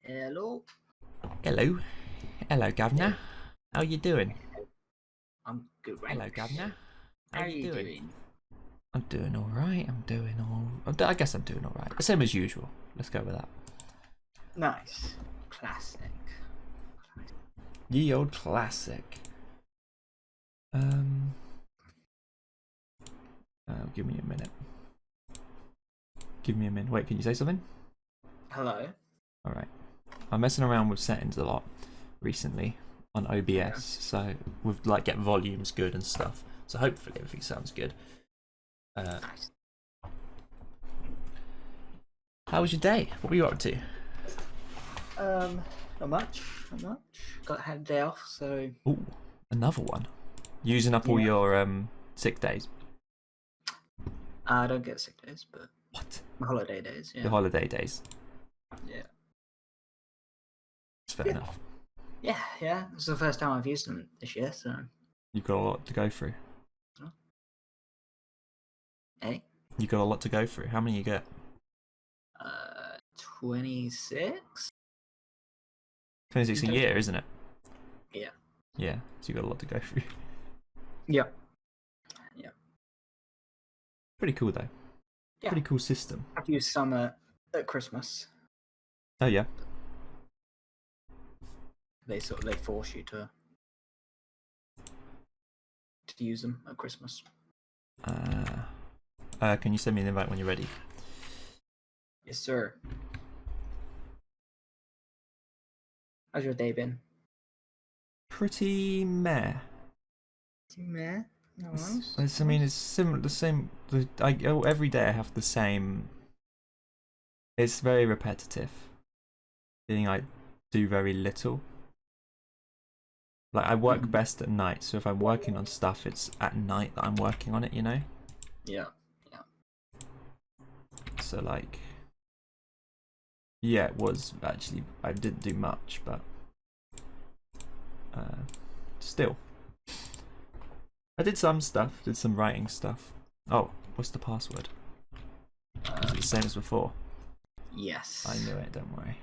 Hello. Hello, Governor. How you doing? I'm good, right? Hello, Governor. How are you doing? I'm doing all right. I guess I'm doing all right. The same as usual. Let's go with that. Nice. Classic. Ye old classic. Give me a minute. Wait, can you say something? Hello. All right. I'm messing around with settings a lot recently on OBS, so with like get volumes good and stuff. So hopefully everything sounds good. Nice. How was your day? What were you up to? Not much. Had a day off, so. Ooh, another one. Using up all your sick days. I don't get sick days, but. What? My holiday days. Yeah. The holiday days. Yeah. It's fair enough. Yeah. It's the first time I've used them this year, so. You've got a lot to go through. Hey. You got a lot to go through. How many you get? 26. 26 a year, isn't it? Yeah. Yeah. So you got a lot to go through. Yeah. Pretty cool though. Yeah. Pretty cool system. I've used some at Christmas. Oh yeah. They force you to use them at Christmas. Can you send me an invite when you're ready? Yes, sir. How's your day been? Pretty meh. Meh. It's similar. The same. Every day I have the same. It's very repetitive. Feeling I do very little. Like I work best at night, so if I'm working on stuff, it's at night that I'm working on it. You know. Yeah. So like. Yeah, it was actually. I didn't do much, but. Still. I did some stuff, did some writing stuff. Oh, what's the password? Is it the same as before? Yes. I knew it, don't worry.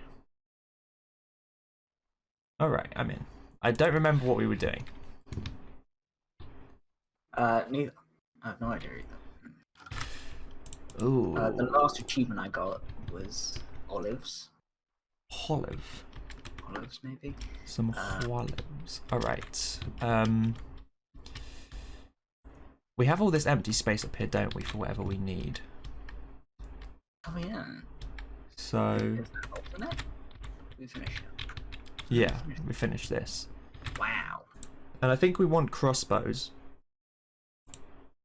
Alright, I'm in. I don't remember what we were doing. Neither. I have no idea either. Ooh. The last achievement I got was olives. Olives, maybe? Some olives. Alright. We have all this empty space up here, don't we, for whatever we need? Oh, yeah. So... We finished it. Yeah, we finished this. Wow. And I think we want crossbows.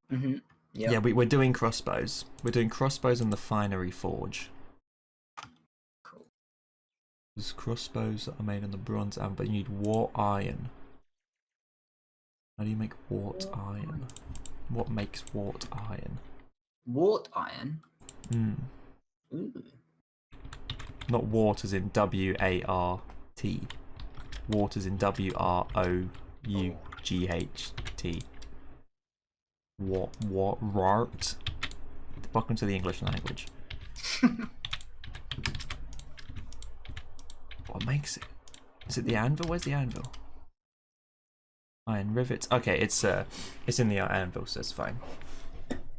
Mm-hmm. Yep. Yeah, we're doing crossbows. We're doing crossbows on the Finery Forge. Cool. There's crossbows that are made on the bronze anvil, but you need wrought iron. How do you make wrought iron? What makes wrought iron? Wrought iron? Hmm. Ooh. Not wart as in W-A-R-T. Wart as in W-R-O-U-G-H-T. Wart. Welcome to the English language. What makes it? Is it the anvil? Where's the anvil? Iron rivets. Okay, it's in the anvil, so it's fine.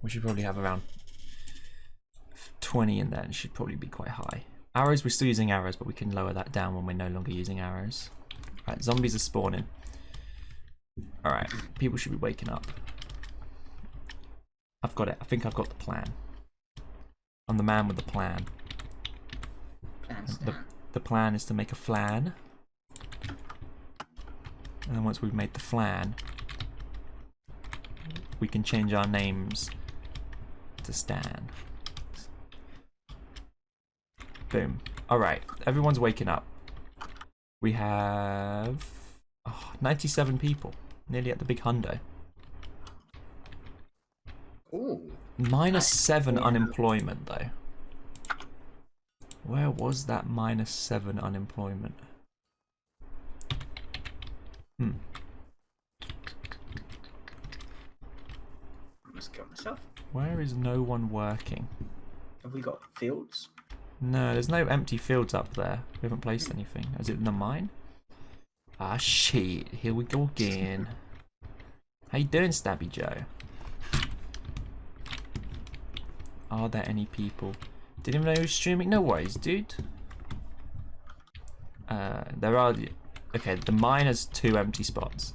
We should probably have around 20 in there. It should probably be quite high. Arrows, we're still using arrows, but we can lower that down when we're no longer using arrows. Right, zombies are spawning. Alright, people should be waking up. I've got it. I think I've got the plan. I'm the man with the plan. The plan is to make a flan. And then once we've made the flan, we can change our names to Stan. Boom. Alright, everyone's waking up. We have 97 people. Nearly at the big hundo. Ooh. -7 unemployment though. Where was that -7 unemployment? Let's kill myself. Where is no one working? Have we got fields? No, there's no empty fields up there. We haven't placed anything. Is it in the mine? Ah, shit. Here we go again. How you doing, Stabby Joe? Are there any people? Didn't even know who was streaming. No worries, dude. There are... Okay, the mine has 2 empty spots.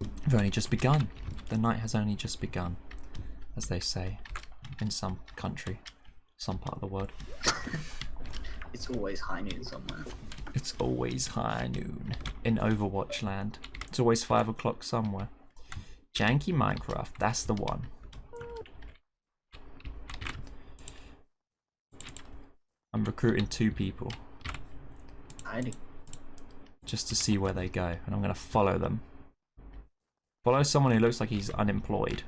We've only just begun. The night has only just begun, as they say in some country, some part of the world. It's always high noon somewhere. It's always high noon in Overwatch land. It's always 5 o'clock somewhere. Janky Minecraft, that's the one. I'm recruiting 2 people. Hiding. Just to see where they go, and I'm gonna follow them. Follow someone who looks like he's unemployed.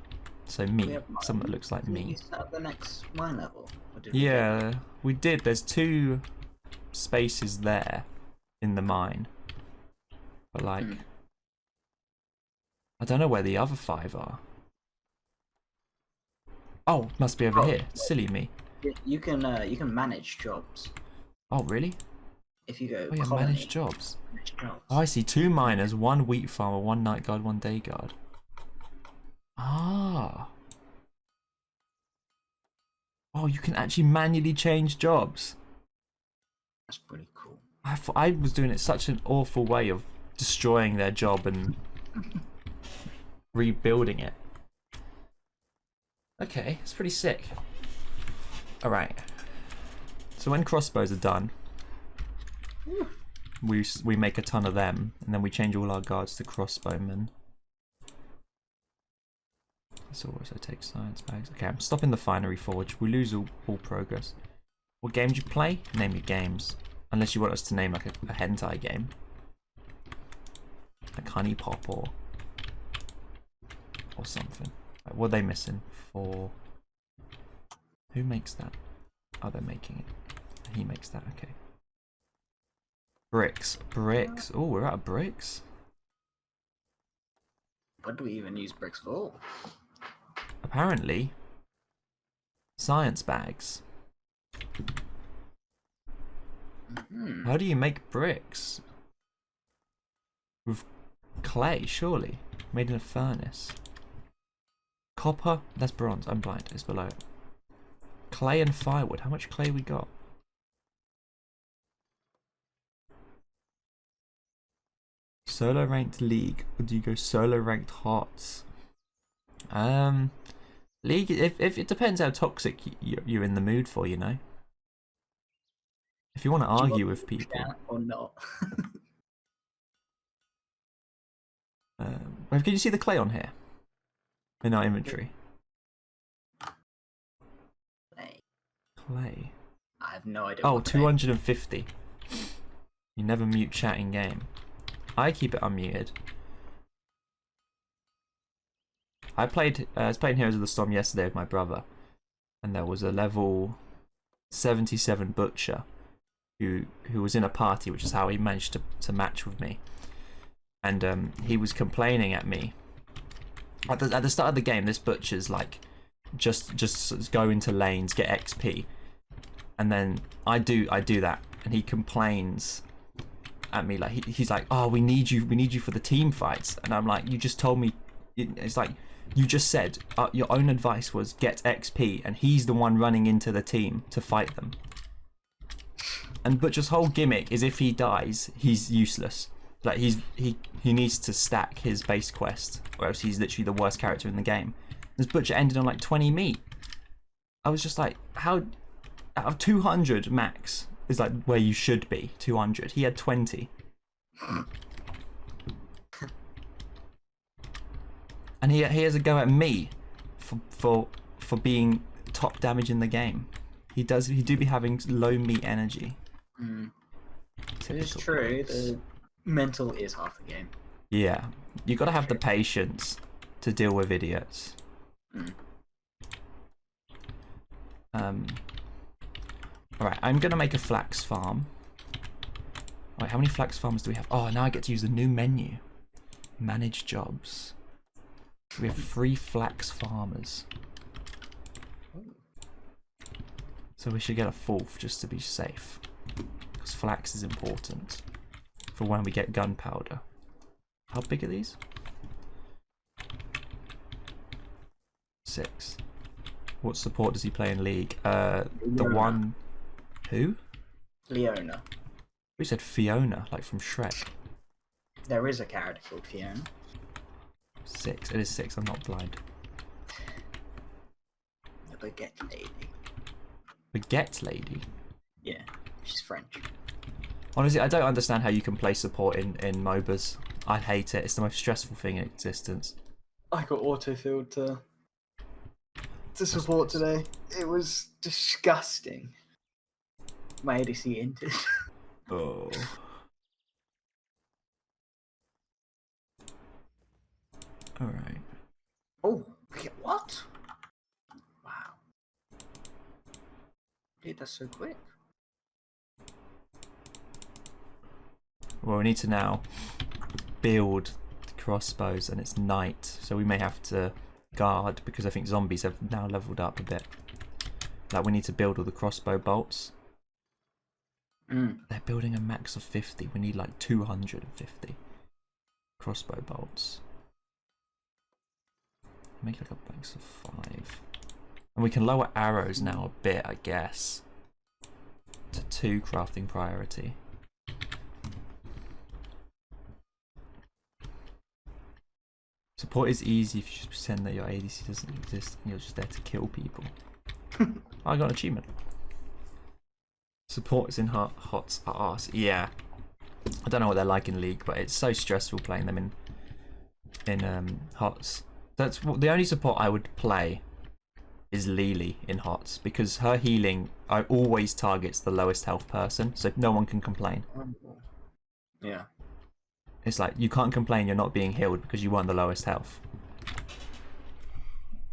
So me, someone that looks like me. You set up the next mine level? Yeah, we did. There's 2 spaces there in the mine. But like, I don't know where the other 5 are. Oh, must be over here. Silly me. You can manage jobs. Oh, really? If you go. Oh yeah, colony, manage jobs. manage jobs. Oh, I see 2 miners, 1 wheat farmer, 1 night guard, 1 day guard. Ah. Oh, you can actually manually change jobs. That's pretty cool. I thought I was doing it such an awful way of destroying their job and rebuilding it. Okay, it's pretty sick. Alright. So when crossbows are done, we make a ton of them, and then we change all our guards to crossbowmen. This also takes science bags. Okay, I'm stopping the finery forge. We lose all progress. What game do you play? Name your games. Unless you want us to name like a hentai game. Like Honey Pop or something. Right, what are they missing? For... Who makes that? Oh, they're making it. He makes that, okay. Bricks. Bricks. Oh, we're out of bricks. What do we even use bricks for? Apparently, science bags. How do you make bricks? With clay, surely. Made in a furnace. Copper? That's bronze. I'm blind. It's below it. Clay and firewood. How much clay we got? Solo ranked league, or do you go solo ranked hearts? League. If it depends how toxic you're in the mood for, you know. If you want to argue with people, or not. can you see the clay on here in our inventory? Clay. I have no idea. Oh, 250. You never mute chat in game. I keep it unmuted. I was playing Heroes of the Storm yesterday with my brother, and there was a level 77 butcher who was in a party, which is how he managed to match with me. And he was complaining at me at the start of the game. This butcher's like just go into lanes, get XP, and then I do that, and he complains at me like he's like, oh, we need you for the team fights, and I'm like, you just told me. It's like, you just said your own advice was get XP, and he's the one running into the team to fight them. And Butcher's whole gimmick is if he dies, he's useless. Like he needs to stack his base quest, or else he's literally the worst character in the game. This Butcher ended on like 20 meat. I was just like, how out of 200 max is like where you should be. 200. He had 20. And he has a go at me for being top damage in the game. He do be having low meat energy. It is true. The mental is half the game. Yeah, you got to have the patience to deal with idiots. Alright, I'm gonna make a flax farm. Alright, how many flax farms do we have? Oh, now I get to use the new menu. Manage jobs. We have 3 flax farmers. So we should get a 4th just to be safe. Because flax is important for when we get gunpowder. How big are these? 6. What support does he play in League? The one... Who? Leona. We said Fiona, like from Shrek. There is a character called Fiona. 6. It is 6. I'm not blind. The baguette lady. Baguette lady? Yeah, she's French. Honestly, I don't understand how you can play support in MOBAs. I hate it. It's the most stressful thing in existence. I got autofilled to support today. It was disgusting. My ADC entered. Oh. Alright. Oh, what? Wow. Dude, that's so quick. Well, we need to now build the crossbows, and it's night, so we may have to guard because I think zombies have now leveled up a bit. Like, we need to build all the crossbow bolts. They're building a max of 50. We need like 250 crossbow bolts. Make like a max of 5. And we can lower arrows now a bit, I guess, to 2 crafting priority. Support is easy if you just pretend that your ADC doesn't exist and you're just there to kill people. I got an achievement. Support is in HOTS are arse. Yeah. I don't know what they're like in League, but it's so stressful playing them in HOTS. That's the only support I would play is Lily in HOTS, because her healing always targets the lowest health person, so no one can complain. Yeah. It's like, you can't complain you're not being healed because you weren't the lowest health.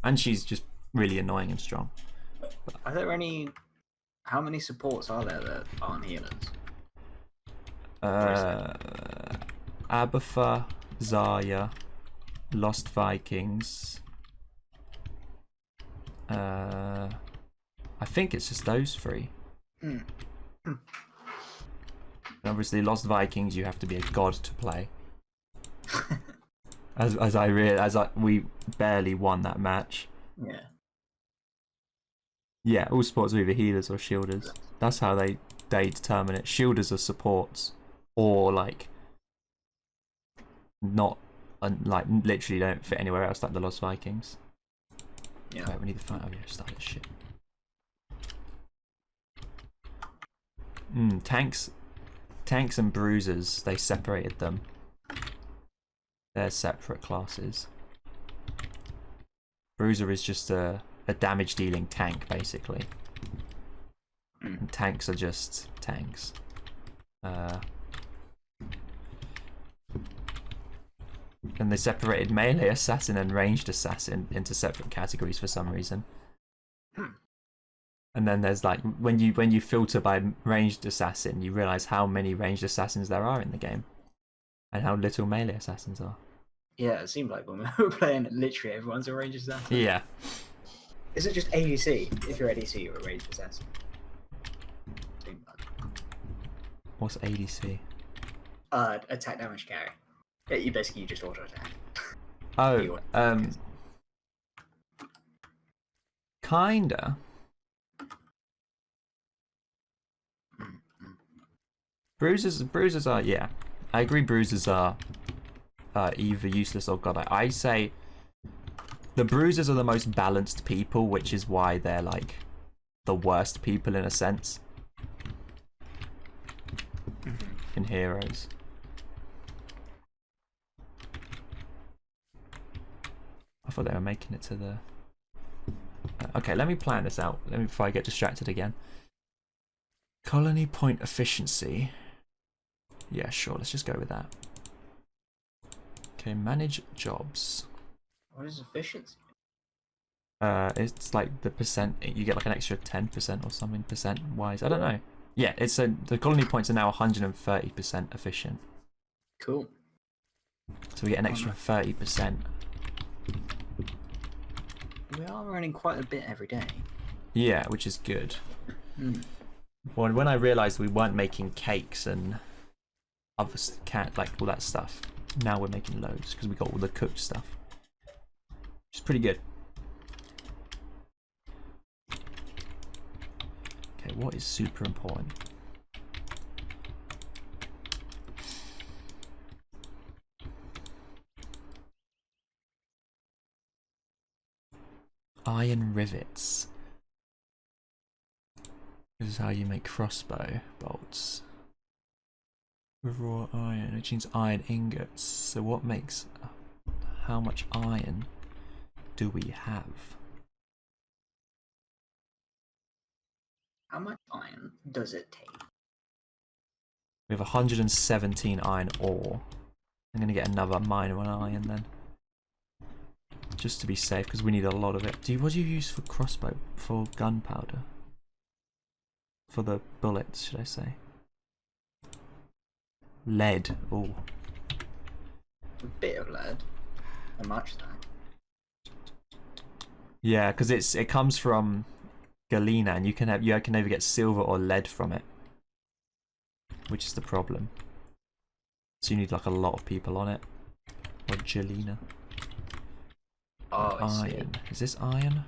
And she's just really annoying and strong. Are there any... How many supports are there that aren't healers? Abatha, Zarya, Lost Vikings. I think it's just those 3. And obviously, Lost Vikings, you have to be a god to play. We barely won that match. Yeah. Yeah, all supports are either healers or shielders. That's how they determine it. Shielders are supports, or like not, like literally don't fit anywhere else, like the Lost Vikings. Yeah. Right, we need to find. Oh yeah, start this shit. Tanks and bruisers, they separated them. They're separate classes. Bruiser is just a damage dealing tank, basically. And tanks are just tanks. And they separated melee assassin and ranged assassin into separate categories for some reason. And then there's like, when you filter by ranged assassin, you realise how many ranged assassins there are in the game. And how little melee assassins are. Yeah, it seemed like when we were playing, literally everyone's a ranged assassin. Yeah. Is it just ADC? If you're ADC, you're a ranged assassin. What's ADC? Attack damage carry. Yeah, you basically just auto attack. Oh, kinda. Bruisers are, yeah. I agree, bruisers are either useless or god. I say the bruisers are the most balanced people, which is why they're like the worst people in a sense. In Heroes. I thought they were making it to the... okay, let me plan this out. Before I get distracted again. Colony point efficiency. Yeah, sure, let's just go with that. Okay, manage jobs. What is efficiency? It's like the percent, you get like an extra 10% or something percent wise. I don't know. Yeah, it's the colony points are now 130% efficient. Cool. So we get an extra 30%. We are running quite a bit every day. Yeah, which is good. Well, when I realised we weren't making cakes and other like all that stuff, now we're making loads because we got all the cooked stuff. Which is pretty good. Okay, what is super important? Iron rivets. This is how you make crossbow bolts. With raw iron, which means iron ingots. So what makes... how much iron do we have? How much iron does it take? We have 117 iron ore. I'm going to get another mine of iron then. Just to be safe, because we need a lot of it. What do you use for crossbow? For gunpowder? For the bullets, should I say? Lead. Oh. A bit of lead. How much though? Yeah, because it comes from galena, and you can either get silver or lead from it, which is the problem. So you need like a lot of people on it. Or galena. Oh, iron. Is this iron?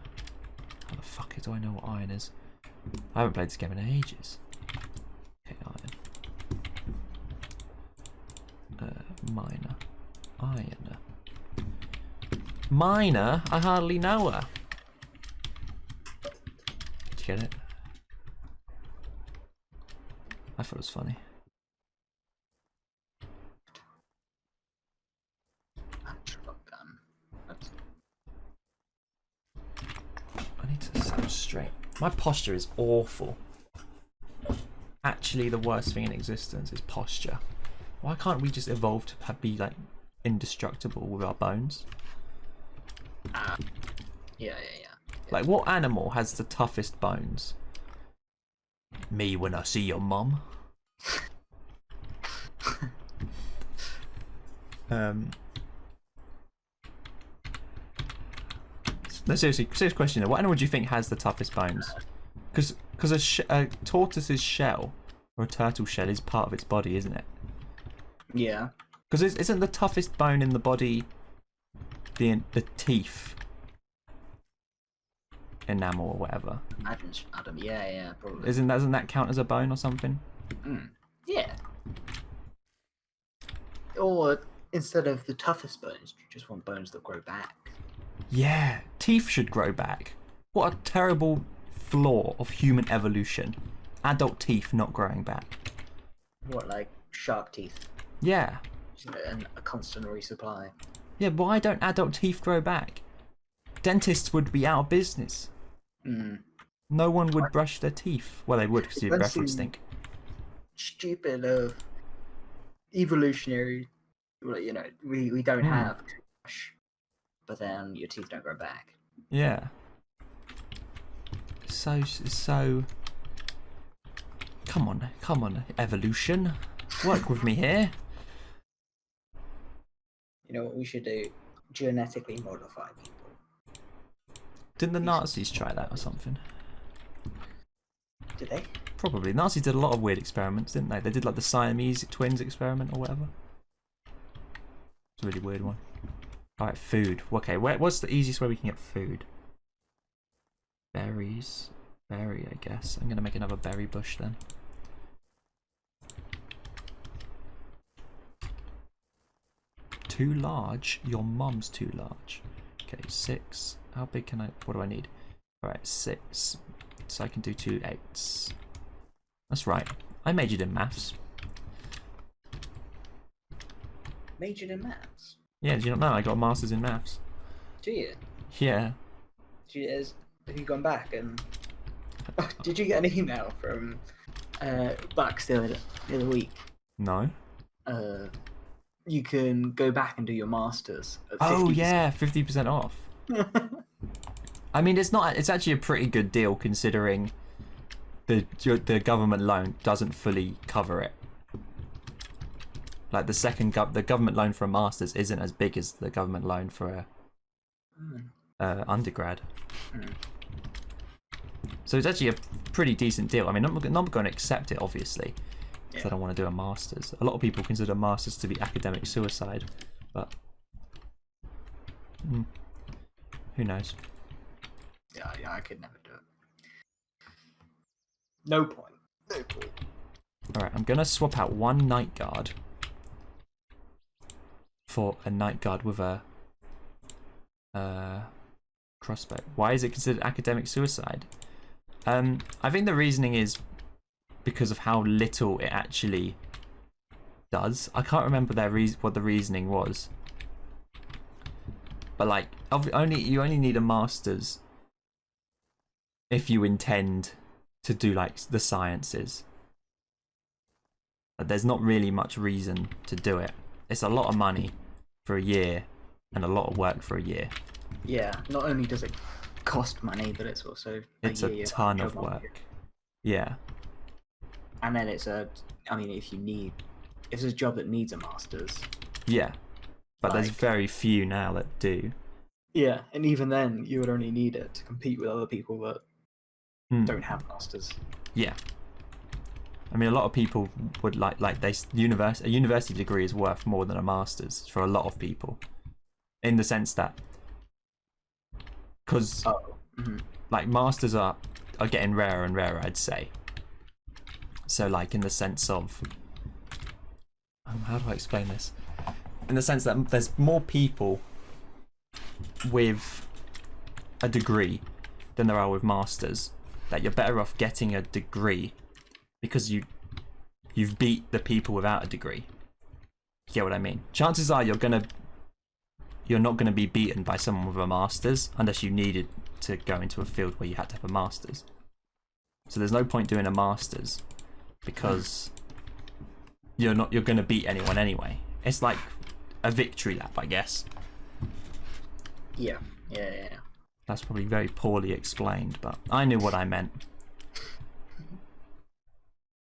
How the fuck do I know what iron is? I haven't played this game in ages. Okay, iron. Miner. Iron. Miner? I hardly know her. Did you get it? I thought it was funny. I need to sit straight. My posture is awful. Actually, the worst thing in existence is posture. Why can't we just evolve to be like indestructible with our bones? Yeah. Like, what animal has the toughest bones? Me when I see your mum. No, seriously, serious question though. What animal do you think has the toughest bones? Because a tortoise's shell or a turtle shell is part of its body, isn't it? Yeah. Because isn't the toughest bone in the body the teeth? Enamel or whatever. Adam, yeah, probably. Doesn't that count as a bone or something? Yeah. Or instead of the toughest bones, you just want bones that grow back. Yeah, teeth should grow back. What a terrible flaw of human evolution. Adult teeth not growing back. What, like shark teeth? Yeah. And a constant resupply. Yeah, why don't adult teeth grow back? Dentists would be out of business. No one would brush their teeth. Well, they would because your breath would stink. Stupid of evolutionary. Well, you know, we don't have to brush, but then your teeth don't grow back. Yeah. So. Come on, evolution. Work with me here. You know what we should do? Genetically modify people. Didn't the Nazis try that or something? Did they? Probably. Nazis did a lot of weird experiments, didn't they? They did like the Siamese twins experiment or whatever. It's a really weird one. Alright, food. Okay, what's the easiest way we can get food? Berries. Berry, I guess. I'm going to make another berry bush then. Too large? Your mum's too large. Okay, 6. How big can I... What do I need? Alright, 6. So I can do 2 8s. That's right. I majored in maths. Majored in maths? Yeah, do you not know? I got a master's in maths. Do you? Yeah. Have you gone back and... Oh, did you get an email from Bucks the other week? No. You can go back and do your masters. At 50%. Oh yeah, 50% off. I mean, it's actually a pretty good deal considering the government loan doesn't fully cover it. Like the government loan for a master's isn't as big as the government loan for a undergrad. So it's actually a pretty decent deal. I mean, I'm not going to accept it, obviously, because I don't want to do a master's. A lot of people consider masters to be academic suicide, but who knows? Yeah, I could never do it. No point. Alright, I'm going to swap out one night guard for a night guard with a crossbow. Why is it considered academic suicide? I think the reasoning is because of how little it actually does. I can't remember what the reasoning was. But like, you only need a master's if you intend to do like the sciences. But there's not really much reason to do it. It's a lot of money for a year and a lot of work for a year. Yeah, not only does it cost money, but it's also a ton of work. Yeah. And then if it's a job that needs a master's. Yeah. But there's very few now that do. Yeah, and even then, you would only need it to compete with other people that don't have masters. Yeah. I mean, a lot of people would a university degree is worth more than a master's for a lot of people, in the sense that because like masters are getting rarer and rarer, I'd say. So like in the sense of how do I explain this? In the sense that there's more people with a degree than there are with masters, that you're better off getting a degree because you've beat the people without a degree. You get what I mean? Chances are you're not gonna be beaten by someone with a master's unless you needed to go into a field where you had to have a master's. So there's no point doing a master's because you're gonna beat anyone anyway. It's like a victory lap, I guess. Yeah. That's probably very poorly explained, but I knew what I meant.